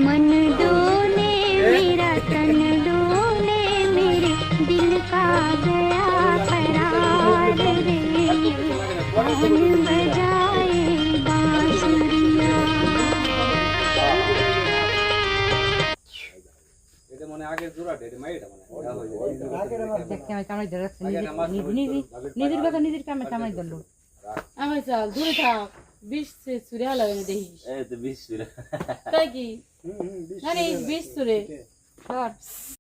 मन डोले मेरा तन डोले मेरे दिल का गया करार रे कौन बजाए बांसुरिया। এটা মানে আগে জোড়াটা এটা মাইটা মানে দেখতে আমি কামাই ধরে রাখছি নিজের কথা নিজের কামাই ধরলো আমি চল দূরে থাক 20 से सूर्य हला देखी এই তো 20 তাই কি মানে 20 सूर्य